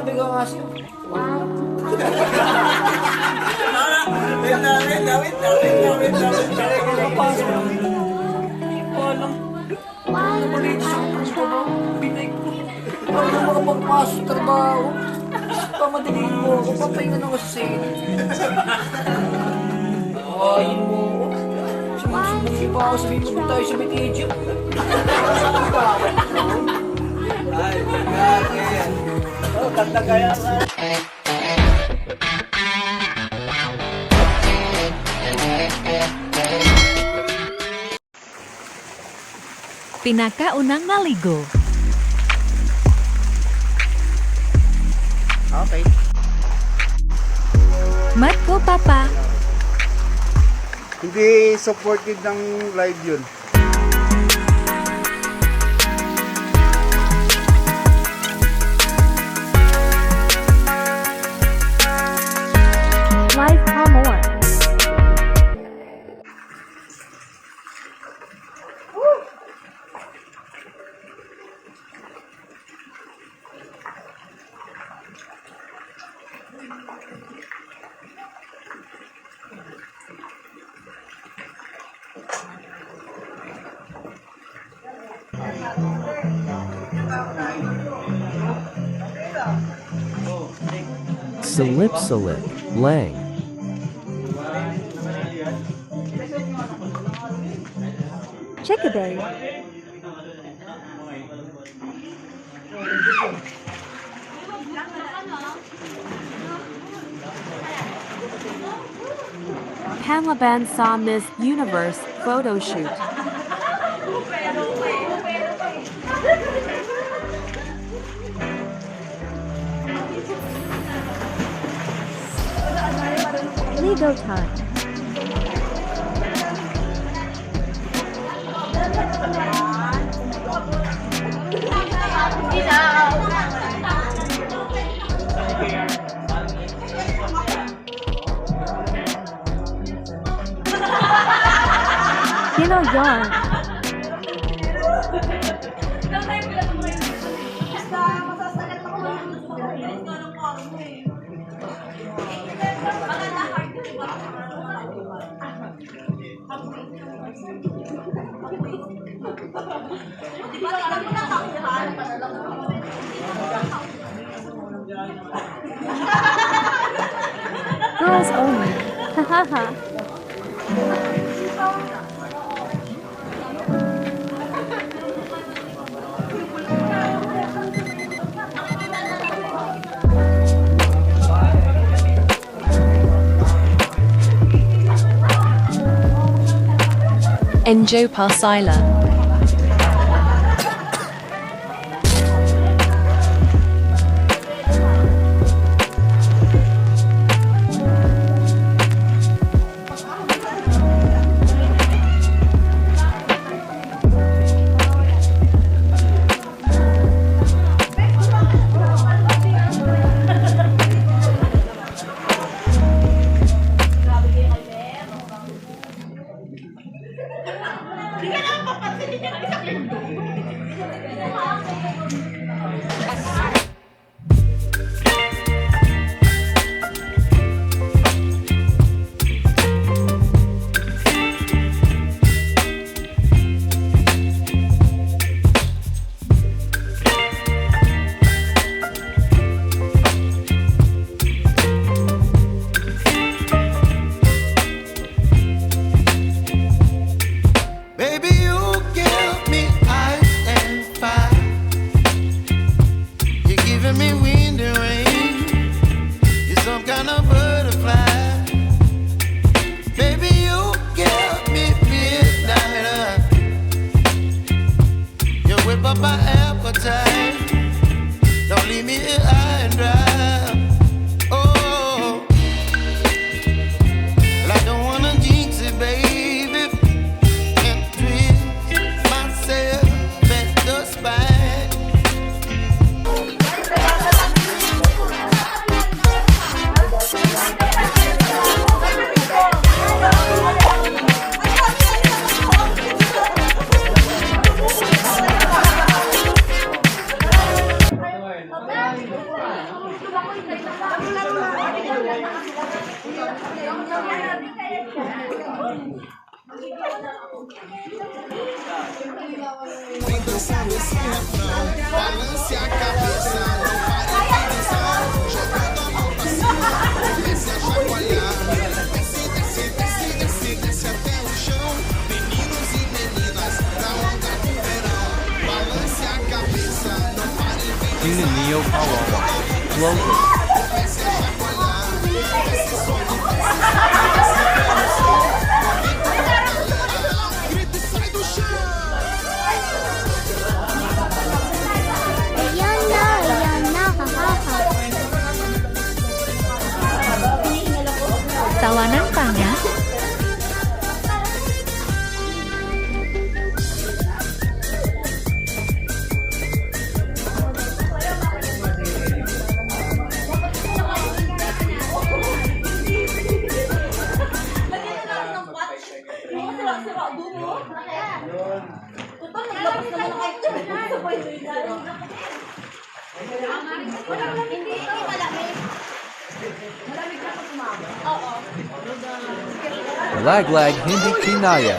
Sabi ko nga sa'yo. Hindi ko alam. Ano naman dito sa trabaho? Pinay ko. Paano na makapagpasok sa trabaho? Pamadaliin mo ako. Papahinga na ako sa sale. Ayayin mo ako. Sumusunod pa ako. Sabihin mo tayo sa Medium. Saan ba ako? Ay, magkakaya. Oh, kanta kaya ka. Pinakaunang naligo. Okay. Matko Papa. Hindi supported ng live yun. Live Hamor. Salip Lang. Chickabay. Pamela saw Miss Universe photo shoot. Lego time. Sino yan? Girls only. Hahaha. Enjo Parsila. Tina Neo Paloma. Local. Tawanan tanya. Laglag Hindi Kinaya.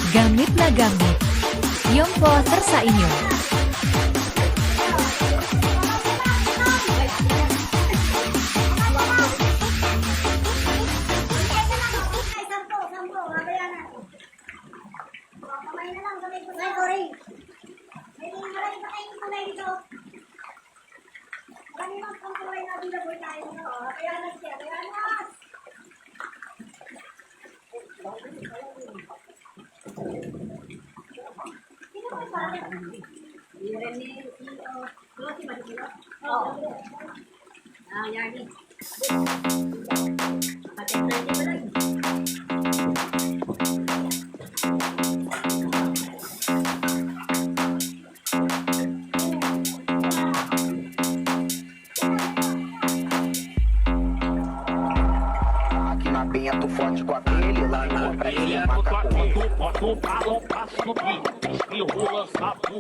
Gamit na gamit. Yung poster sa inyo. Aqui na penha tô forte com aquele, lá na praia mata com ele. Bota o balão, passa no beat. E eu vou lançar pro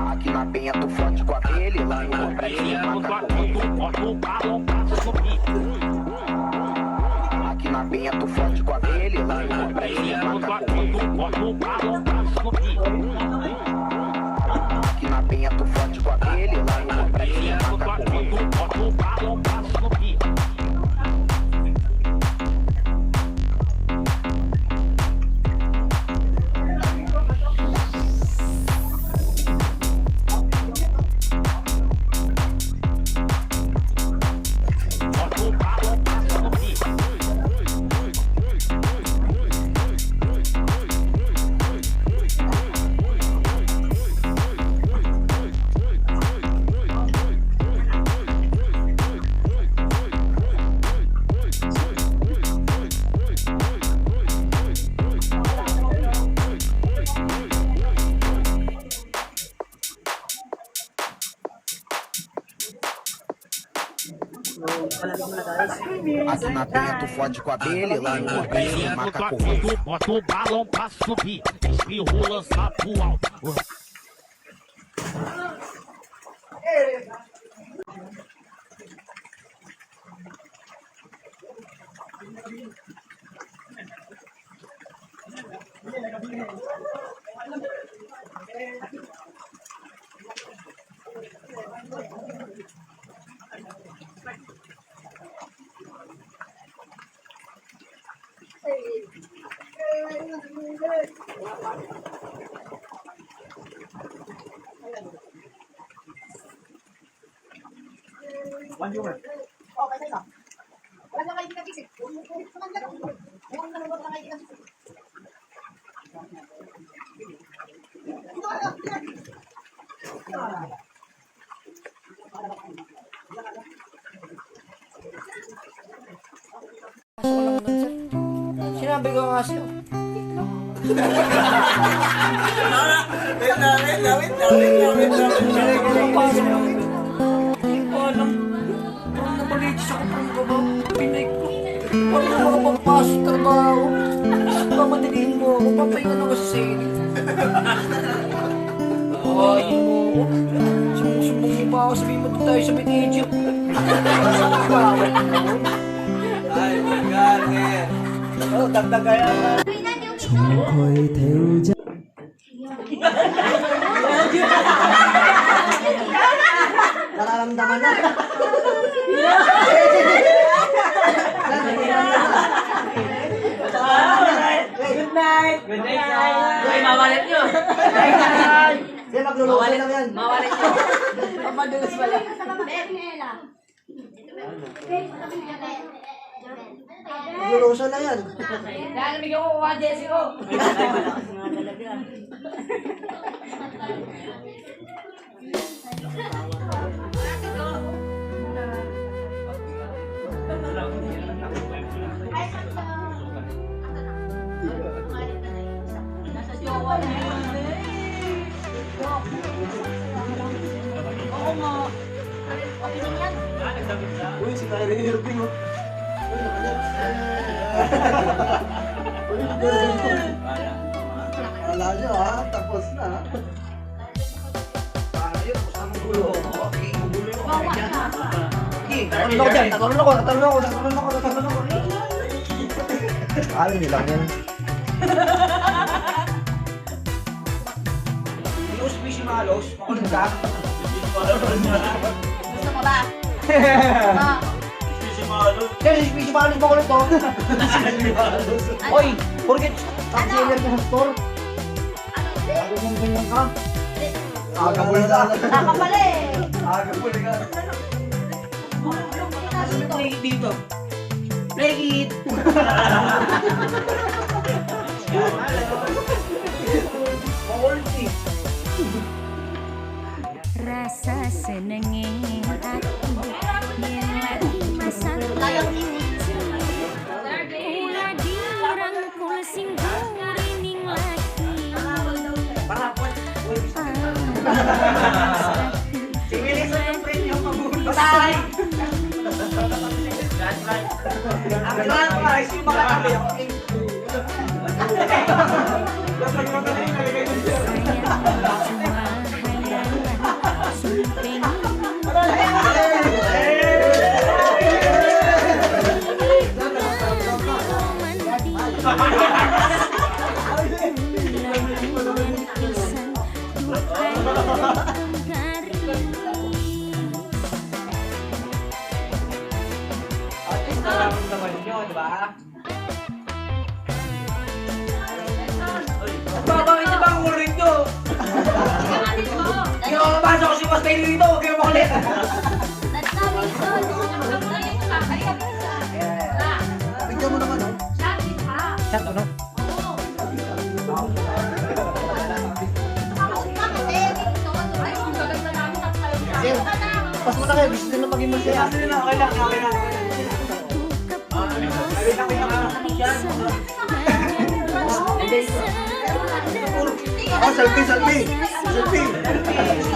Aqui na penha tô forte com aquele, lá na praia mata com ele. Bota o balão, passa no beat. Aqui na penha tô forte com aquele, lá na praia mata com ele. Bota o balão, passa no beat. Aqui na penha tô forte com aquele, lá na praia mata com ele. Bota o balão, passa no beat. Bota o balão, passa no beat. Aqui na penha tu fode com a abelha e lá no começo o macaco. Bota o balão pra subir, espirro lança pro alto. Sinabi ko nga sa'yo. Hindi ko alam. Parang nabalitis ako ng baba. Pinay ko. Parang na makapagpasok sa trabaho. Pamadaliin mo ako. Papahinga na ako sa sale. Awayin mo ako. Sumusumbong mo pa ako. Sabihin mo doon tayo sa Egypt. Bawal mo. Ay, magkano. Oh, dagdag kaya nga. Nararamdaman na. Good night. Good night. Ay, mawalit nyo. Sige, magluluto lang yan. Mawalit nyo. Mapadulas pala. Magluluto na yan. Bigyan ko kuha, Jesse ko. Oo nga. Okay lang yan. Uy, si Kyrie Irving, oh. Wala nyo ha, tapos na. Ayun, kusang gulo. Okay, gulo yung Bawa ka. Tatalon ako dyan, tatalon ako. Alam nilang yan. Yung squishy malos, makulit ka. Gusto mo ba? Kasi squishy malos, makulit to. Oy, forget top-seller ka sa store. Bago mong ganyan ka. Agabul ka. Nakapala eh. Agabul ka. Ano yung play it dito? Play it! Makulti. Rasa senengin aku yang lagi masang Ulah dirangkul sing gurining lagi Similisan yung premium magulo. Patay! Ang grand prize yung mga tabi. Babangin niyo ba ang ulo nyo? Hindi ako mapasok si Mas Taylor dito. Huwag kayo makulit. Bigyan mo naman, no? Chat, ano? Sir, pas mo na kayo. Gusto din na maging masaya. Okay lang, okay lang. Oh, selfie, selfie. Selfie. Selfie.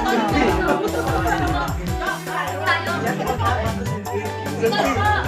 Tulungan nila.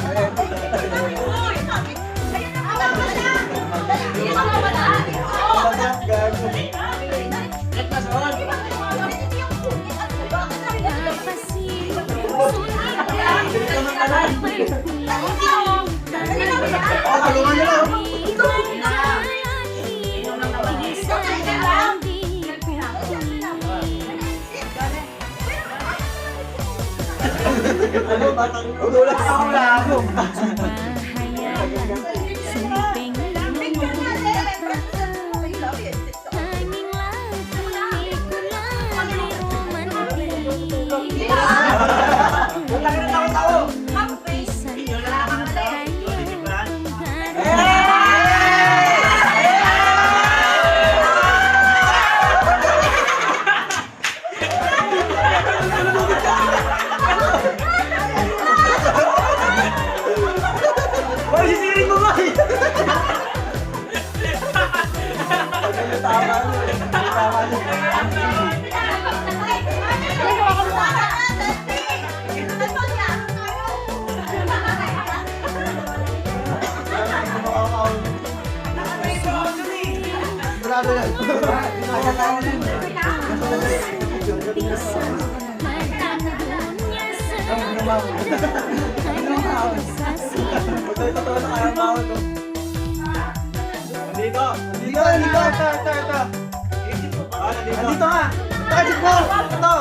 Udulas ka ako labo. Hoy, sisirin mo ba? Dito. Dito nga. Takip mo. Ito.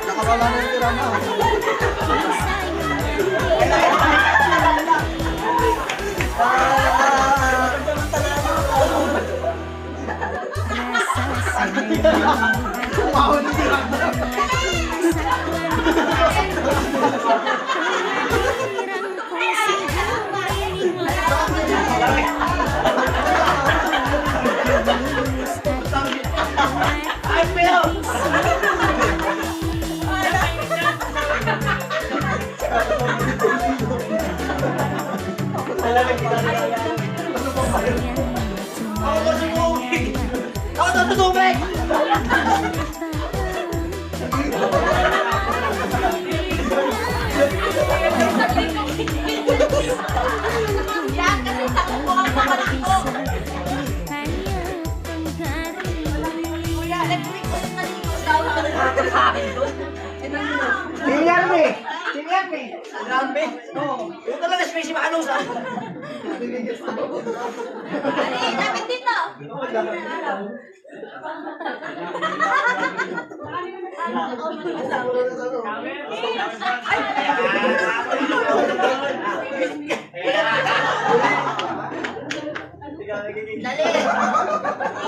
Nakawala na yung tira mo. Yung talaga space maano sa. Dapat dito. Dali.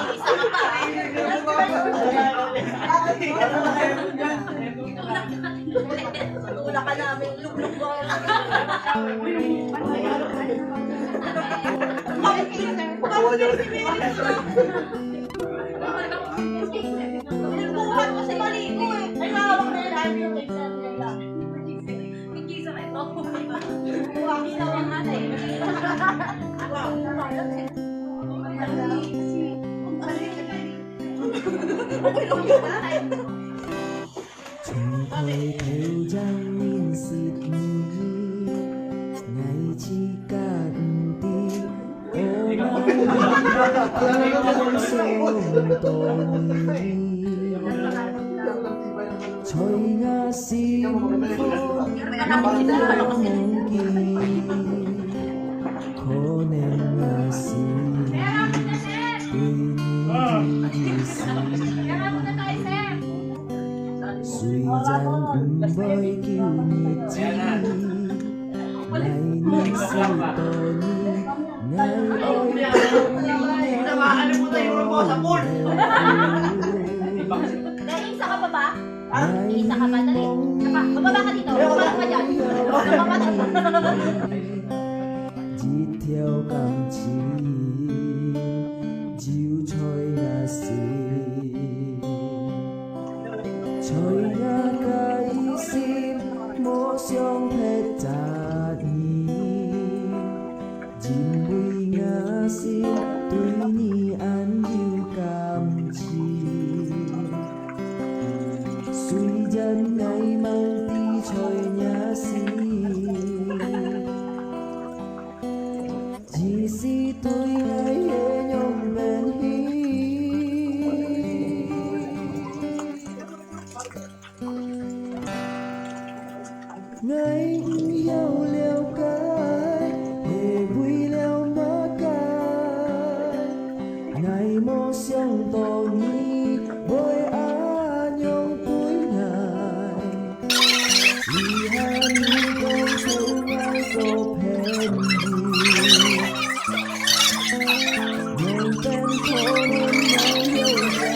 Isa ka pa. Wala ka namin. Luglug mo. Bukan mo si Maligo eh. Ay, hawak na yun. Ayaw yung exam nila. Hindi sa ito. Huwag na lang natin.從抬頭將面舌語，藝之間啲我相當隨亞是風夢見，可能也是對你是。雖然唔會叫你知，愛你是多年，愛Isa ka pa ba? Isa ka ba? Dali. Bababa ka dito. Bababa ka dyan. Bababa ka dyan. 一條鋼琴就吹那時，吹那個意思，無想撇雜。ngày yêu liều cái hề vui liều mơ cái ngày mô sông tổ nhi với anh nhung cuối ngày vì hai con sâu mai dỗ hẹn nhung tên thô nên nhau yêu đẹp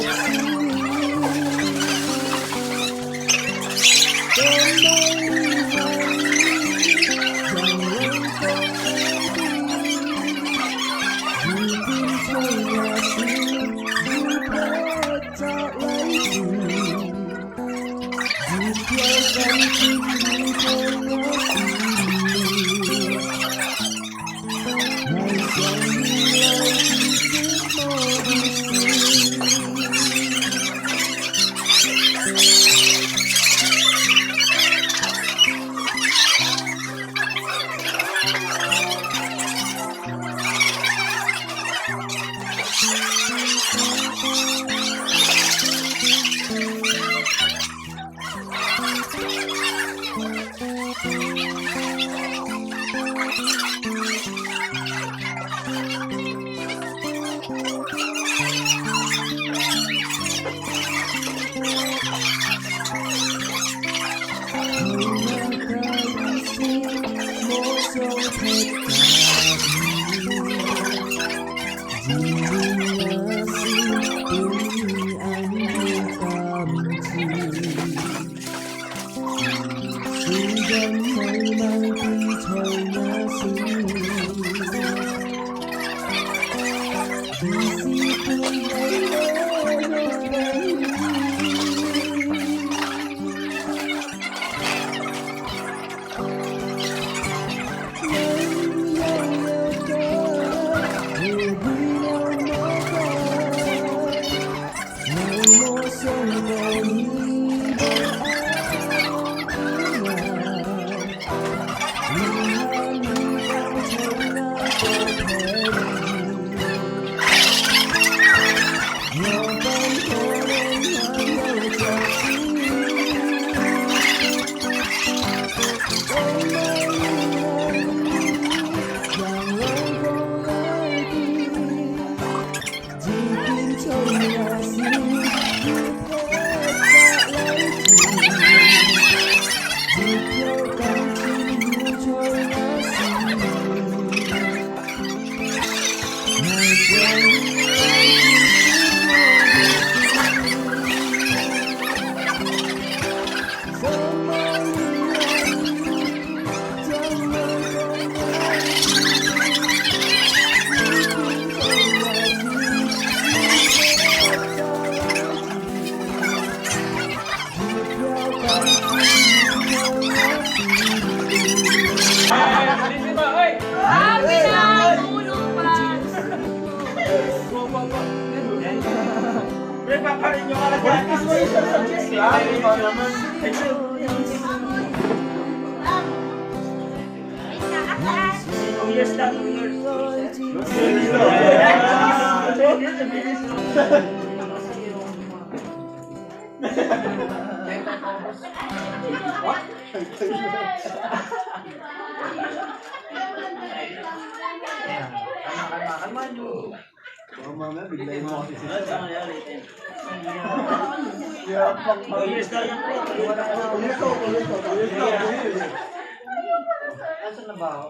Asan na ba ako?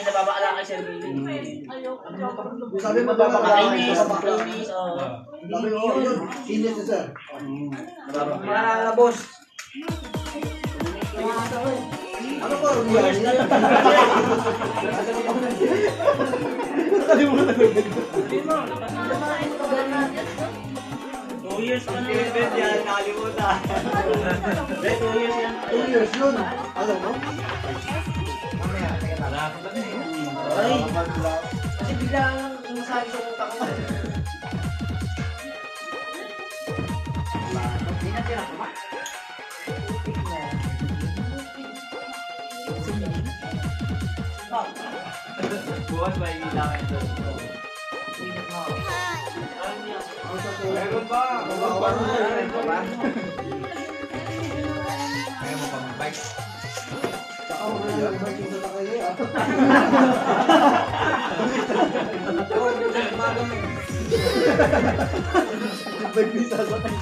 Nababakala kay Sir Billy. Sabi mo babakainis. Bakainis. Sabi mo yun. Inis na sir. Mga boss. Ano ba? Two years pa na yun. Yan, nakalimutan. 2 years yan. 2 years yun. Alam mo? Ay, kasi biglang nasabi sa utak ko. Hindi na tira. Bukas ba yung ilangin doon? Meron ba? Meron ba? Saka mo na lang ba yung sa kayo ah. Ba't may sasakay?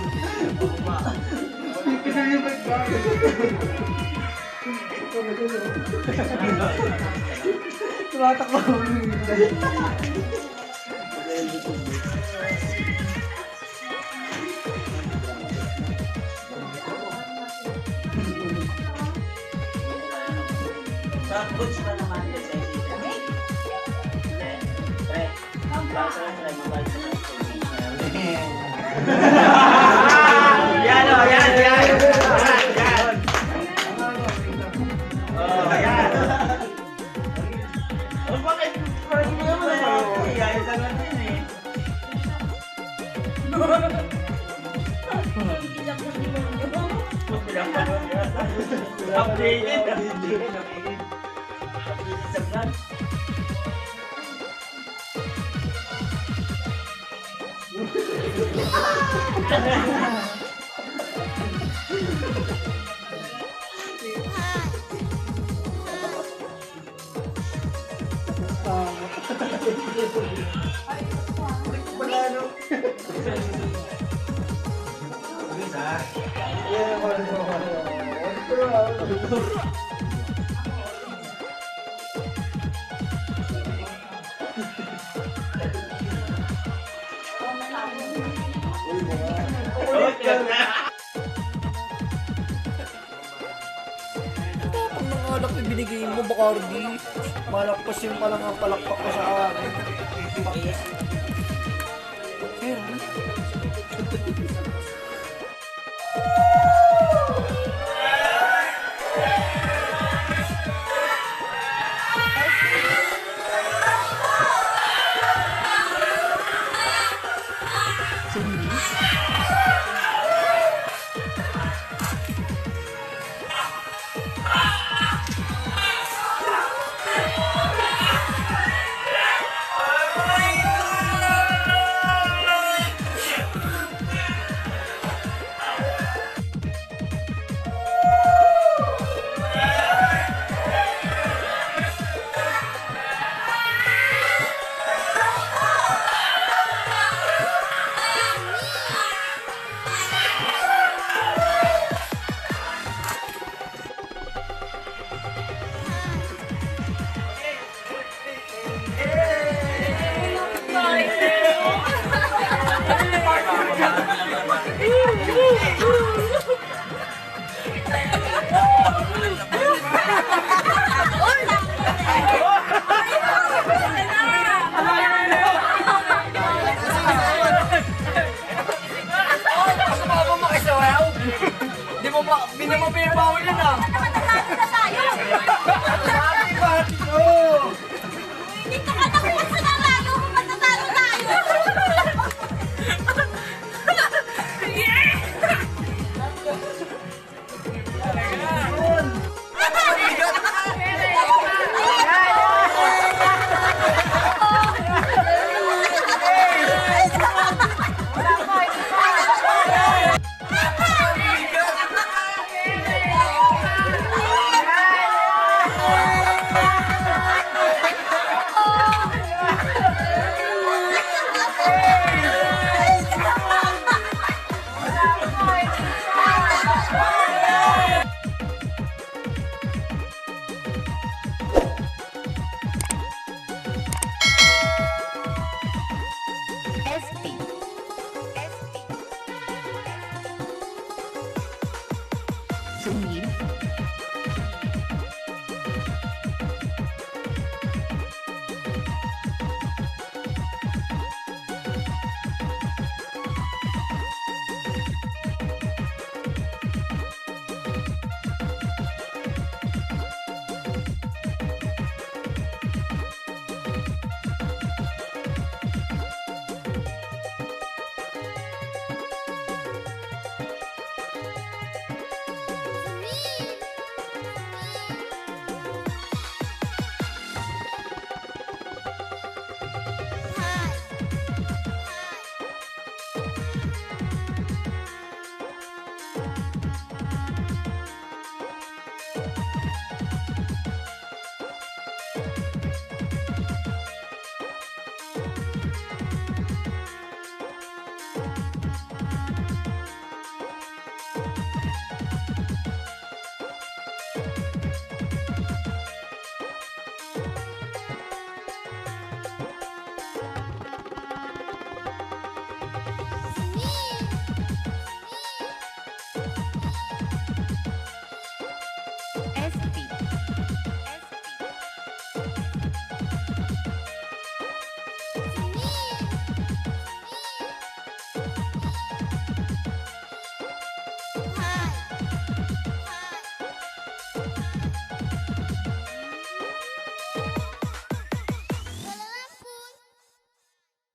Tumatakbo ako. Short boots pa naman kasi dito. Pre, basa na tayo mabalik sa yan o, yan. Oh, yan. Oh, bakit? Parang mo naman na. Ayos lang natin eh. Updated. Sa vlog. Ang mga anak na binigay mo, Bacardi. Malakpasin pa lang ang palakpak ko sa akin. Pero, pinapawal yan ah. Natatalo na tayo. Dito ka na kung sa nalayo kung matatalo tayo. Sungil